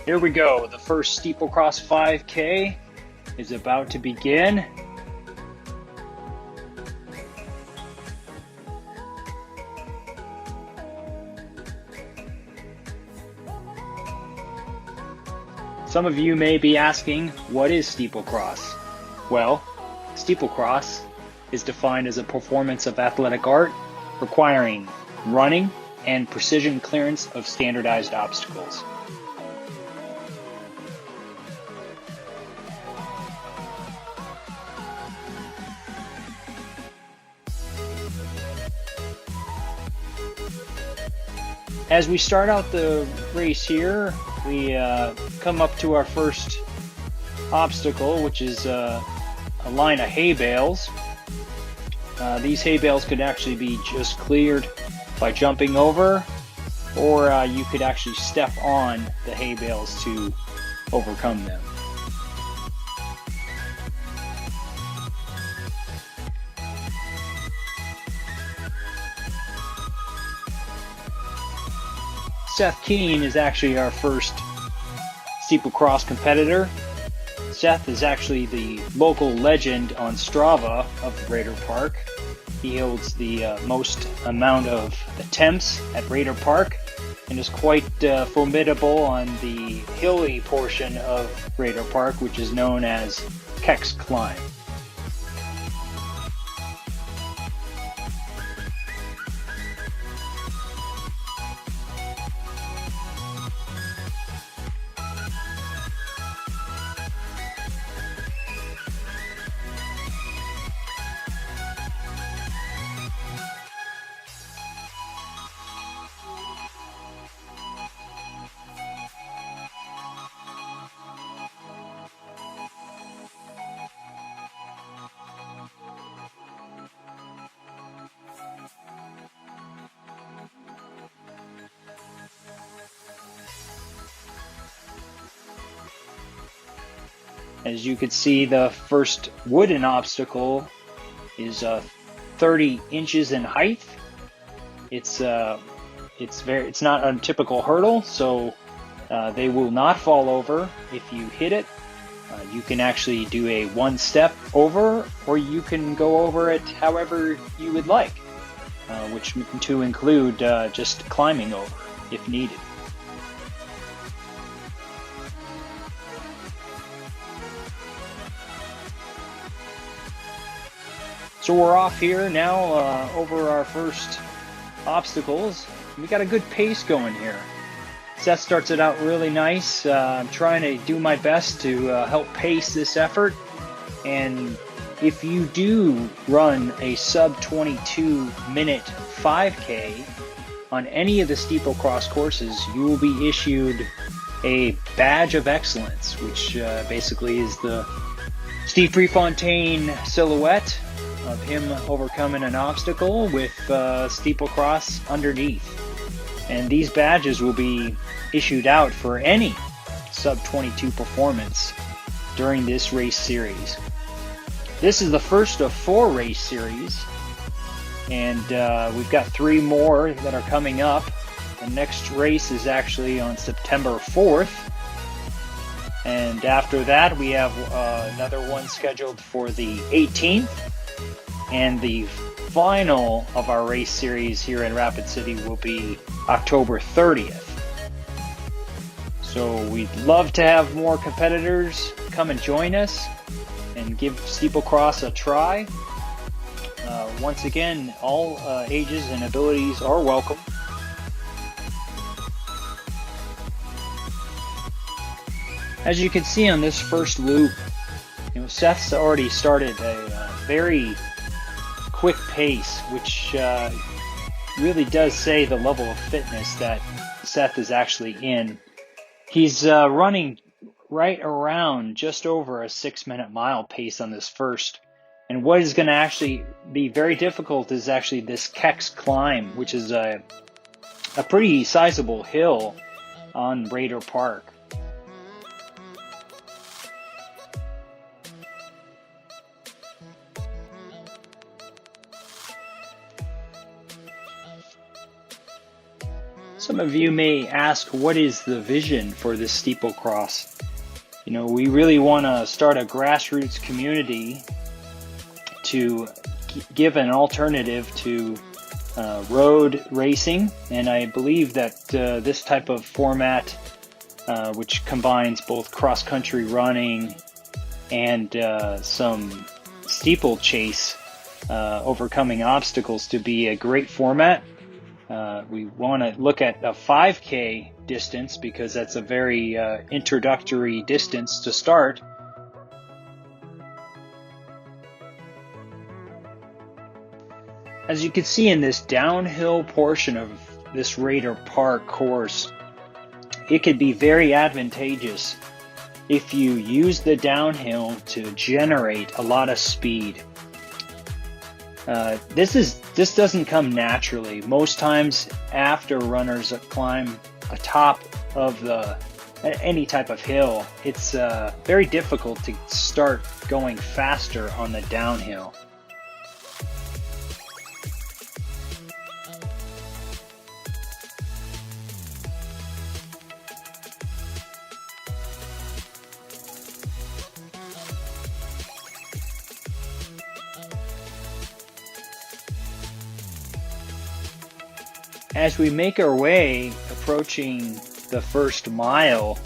Here we go. The first STEEPLECROSS 5K is about to begin. Some of you may be asking, what is steeplecross? Well, steeplecross is defined as a performance of athletic art requiring running and precision clearance of standardized obstacles. As we start out the race here, we come up to our first obstacle, which is a line of hay bales. These hay bales could actually be just cleared by jumping over, or you could actually step on the hay bales to overcome them. Seth Keene is actually our first steeplecross competitor. Seth is actually the local legend on Strava of Raider Park. He holds the most amount of attempts at Raider Park and is quite formidable on the hilly portion of Raider Park, which is known as Keck's Climb. As you can see, the first wooden obstacle is 30 inches in height. It's not a typical hurdle, so they will not fall over if you hit it. You can actually do a one step over, or you can go over it however you would like, which to include just climbing over if needed. So we're off here now over our first obstacles. We got a good pace going here. Seth starts it out really nice. I'm trying to do my best to help pace this effort. And if you do run a sub 22 minute 5K on any of the steeplecross courses, you will be issued a badge of excellence, which basically is the Steve Prefontaine silhouette of him overcoming an obstacle with steeplecross underneath. And these badges will be issued out for any sub 22 performance during this race series. This is the first of 4 race series, and we've got 3 more that are coming up. The next race is actually on September 4th, and after that we have another one scheduled for the 18th. And the final of our race series here in Rapid City will be October 30th. So we'd love to have more competitors come and join us and give steeplecross a try. Once again, all ages and abilities are welcome. As you can see on this first loop, Seth's already started a very quick pace, which really does say the level of fitness that Seth is actually in. He's running right around just over a 6-minute mile pace on this first. And what is going to actually be very difficult is actually this Keck's Climb, which is a pretty sizable hill on Raider Park. Some of you may ask, what is the vision for this steeplecross? We really want to start a grassroots community to give an alternative to road racing, and I believe that this type of format, which combines both cross-country running and some steeplechase, overcoming obstacles, to be a great format. We want to look at a 5K distance because that's a very introductory distance to start. As you can see in this downhill portion of this Raider Park course, it could be very advantageous if you use the downhill to generate a lot of speed. This doesn't come naturally. Most times after runners climb atop of any type of hill, it's very difficult to start going faster on the downhill. As we make our way approaching the first mile,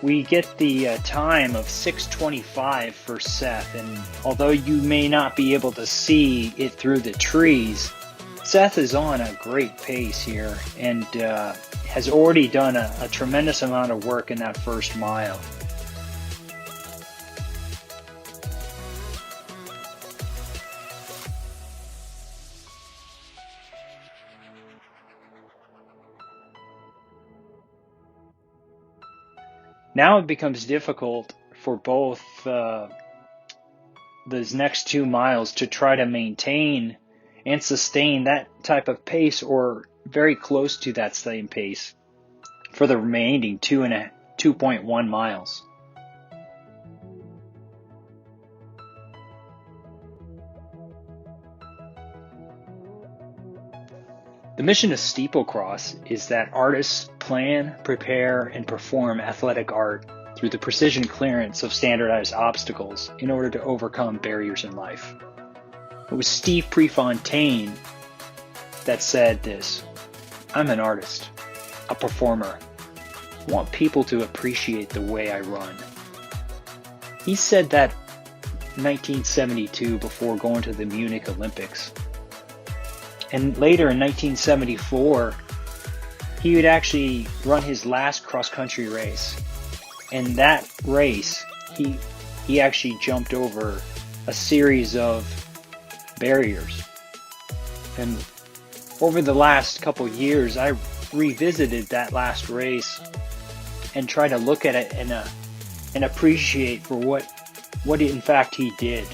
we get the time of 6:25 for Seth, and although you may not be able to see it through the trees, Seth is on a great pace here and has already done a tremendous amount of work in that first mile. Now it becomes difficult for both those next 2 miles to try to maintain and sustain that type of pace, or very close to that same pace, for the remaining 2.1 miles. The mission of steeplecross is that artists plan, prepare, and perform athletic art through the precision clearance of standardized obstacles in order to overcome barriers in life. It was Steve Prefontaine that said this: "I'm an artist, a performer. I want people to appreciate the way I run." He said that in 1972 before going to the Munich Olympics. And later in 1974, he would actually run his last cross-country race. In that race, he actually jumped over a series of barriers. And over the last couple years, I revisited that last race and tried to look at it and appreciate for what in fact he did.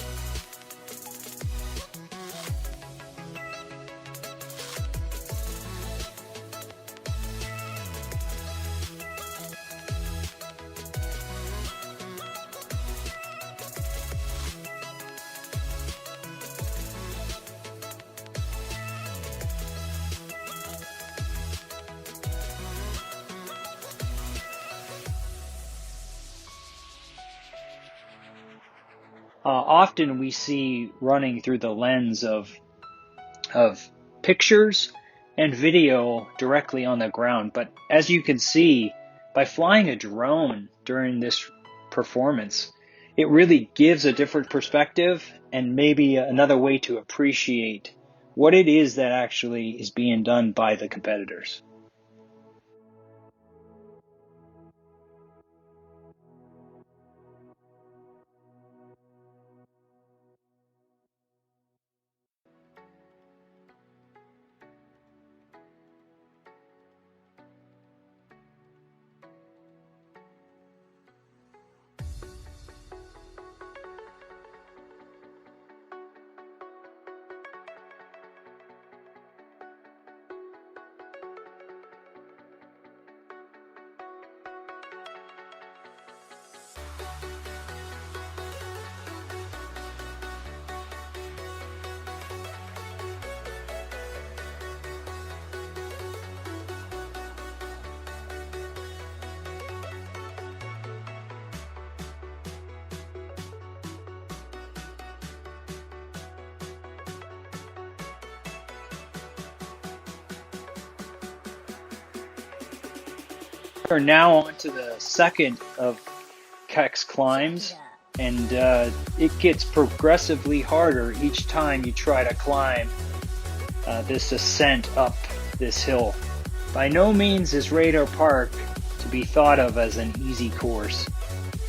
Often we see running through the lens of pictures and video directly on the ground, but as you can see, by flying a drone during this performance, it really gives a different perspective and maybe another way to appreciate what it is that actually is being done by the competitors. We're now on to the second of Keck's climbs, and it gets progressively harder each time you try to climb this ascent up this hill. By no means is Radar Park to be thought of as an easy course,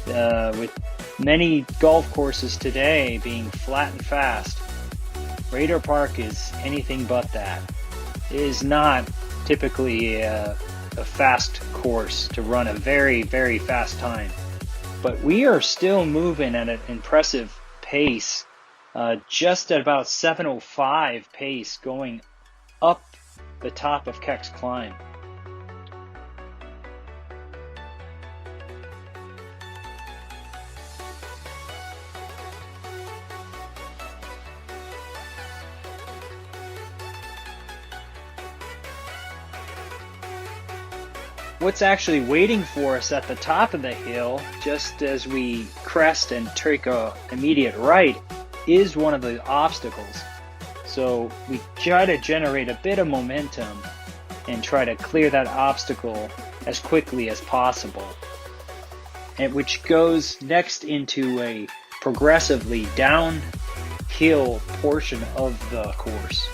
with many golf courses today being flat and fast. Radar Park is anything but that. It is not typically a fast course to run a very, very fast time. But we are still moving at an impressive pace, just at about 7:05 pace going up the top of Keck's climb. What's actually waiting for us at the top of the hill, just as we crest and take an immediate right, is one of the obstacles. So we try to generate a bit of momentum and try to clear that obstacle as quickly as possible, and which goes next into a progressively downhill portion of the course.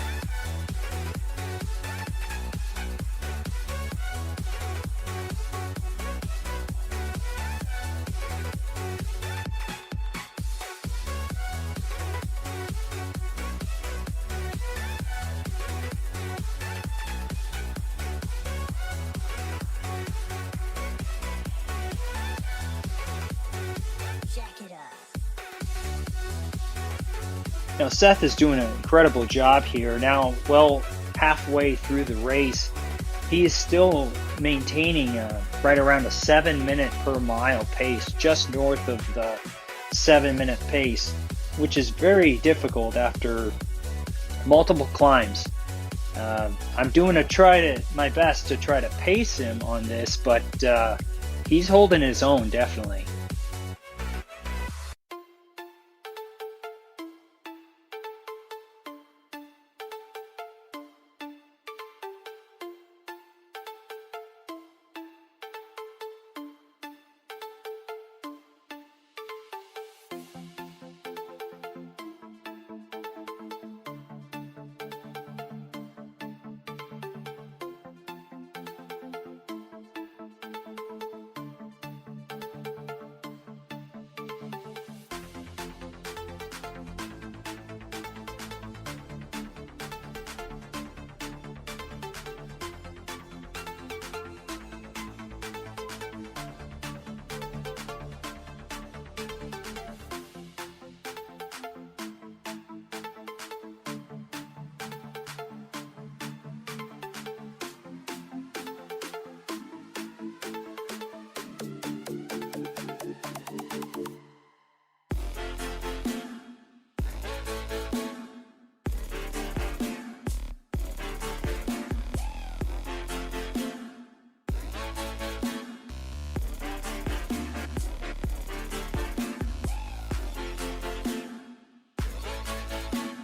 Now Seth is doing an incredible job here. Now, well halfway through the race, he is still maintaining right around a 7-minute per mile pace, just north of the 7-minute pace, which is very difficult after multiple climbs. I'm doing my best to try to pace him on this, but he's holding his own, definitely.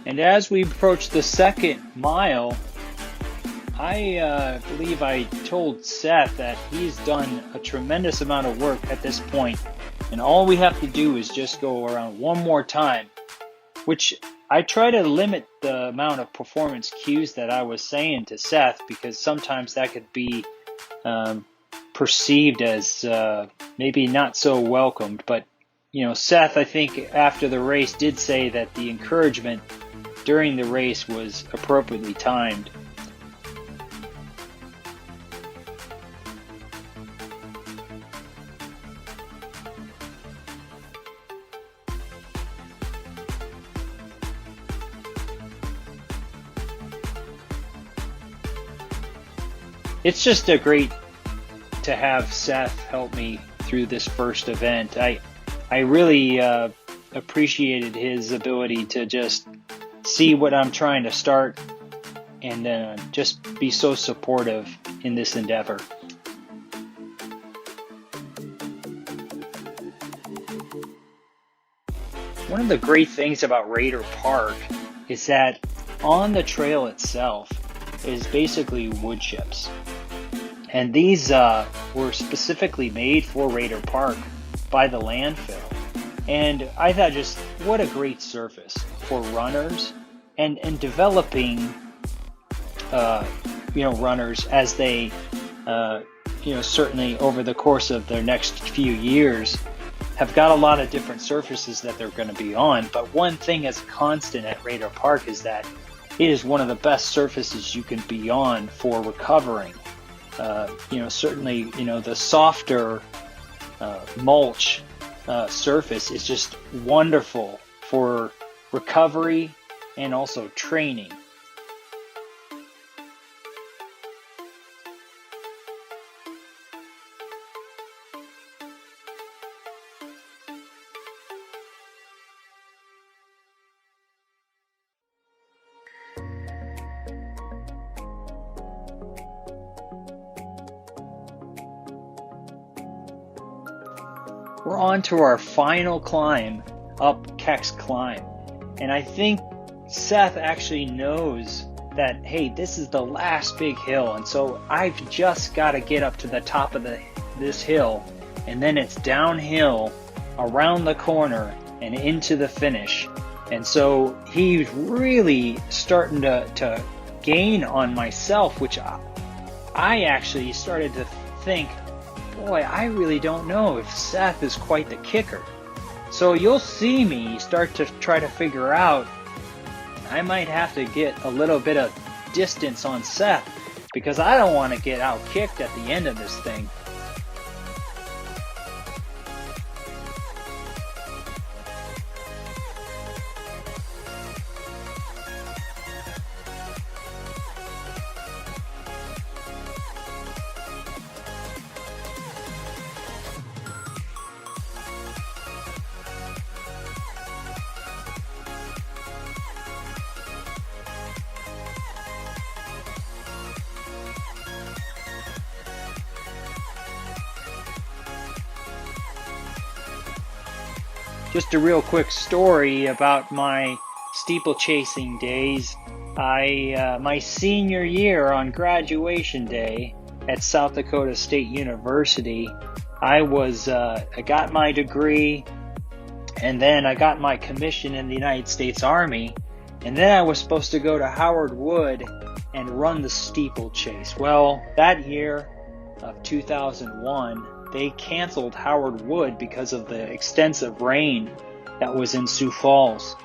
And as we approach the second mile, I believe I told Seth that he's done a tremendous amount of work at this point, and all we have to do is just go around one more time, which I try to limit the amount of performance cues that I was saying to Seth, because sometimes that could be perceived as maybe not so welcomed. But Seth, I think after the race, did say that the encouragement during the race was appropriately timed. It's just great to have Seth help me through this first event. I really appreciated his ability to just see what I'm trying to start and just be so supportive in this endeavor. One of the great things about Radar Park is that on the trail itself is basically wood chips. And these were specifically made for Raider Park by the landfill. And I thought, just what a great surface for runners and developing runners as they certainly over the course of their next few years have got a lot of different surfaces that they're going to be on. But one thing as constant at Raider Park is that it is one of the best surfaces you can be on for recovering. Certainly, the softer mulch surface is just wonderful for recovery and also training. We're on to our final climb up Keck's Climb. And I think Seth actually knows that, hey, this is the last big hill. And so I've just got to get up to the top of this hill. And then it's downhill around the corner and into the finish. And so he's really starting to gain on myself, which I actually started to think, boy, I really don't know if Seth is quite the kicker. So you'll see me start to try to figure out, I might have to get a little bit of distance on Seth because I don't want to get out kicked at the end of this thing. Just a real quick story about my steeplechasing days. My senior year on graduation day at South Dakota State University, I got my degree, and then I got my commission in the United States Army, and then I was supposed to go to Howard Wood and run the steeplechase. Well, that year of 2001, they canceled Howard Wood because of the extensive rain that was in Sioux Falls.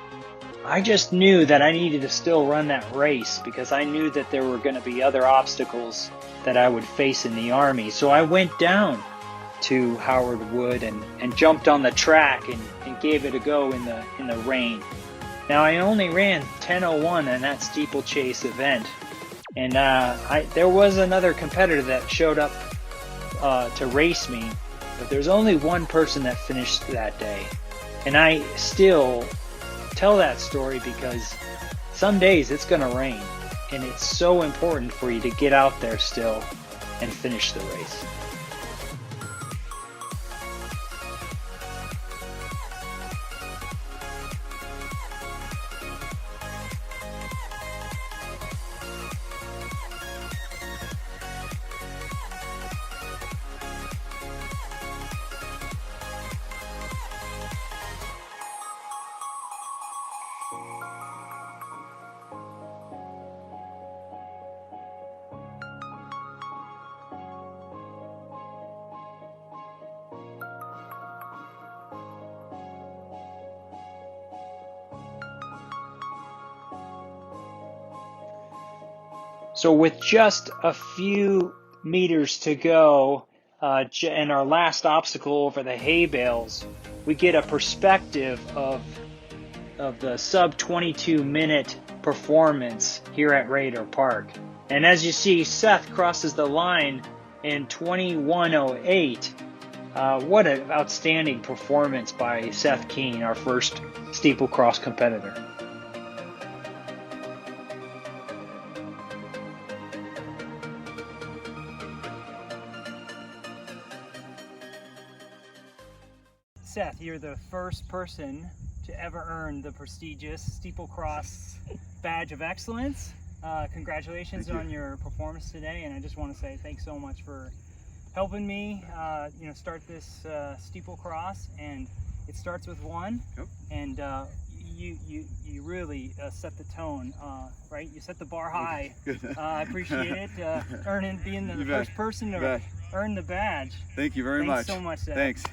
I just knew that I needed to still run that race because I knew that there were going to be other obstacles that I would face in the Army. So I went down to Howard Wood and jumped on the track and gave it a go in the rain. Now I only ran 10:01 in that steeplechase event, and there was another competitor that showed up to race me, but there's only one person that finished that day. And I still tell that story because some days it's gonna rain, and it's so important for you to get out there still and finish the race. So with just a few meters to go, and our last obstacle over the hay bales, we get a perspective of the sub 22 minute performance here at Raider Park. And as you see, Seth crosses the line in 21:08. What an outstanding performance by Seth Keene, our first steeplecross competitor. Seth, you're the first person to ever earn the prestigious Steeplecross Badge of Excellence. Congratulations on your performance today, and I just want to say thanks so much for helping me, start this STEEPLECROSS. And it starts with one. Yep. And you really set the tone, right? You set the bar high. Good. I appreciate it. Being the first person to earn the badge. Thank you very much. Thanks so much, Seth. Thanks.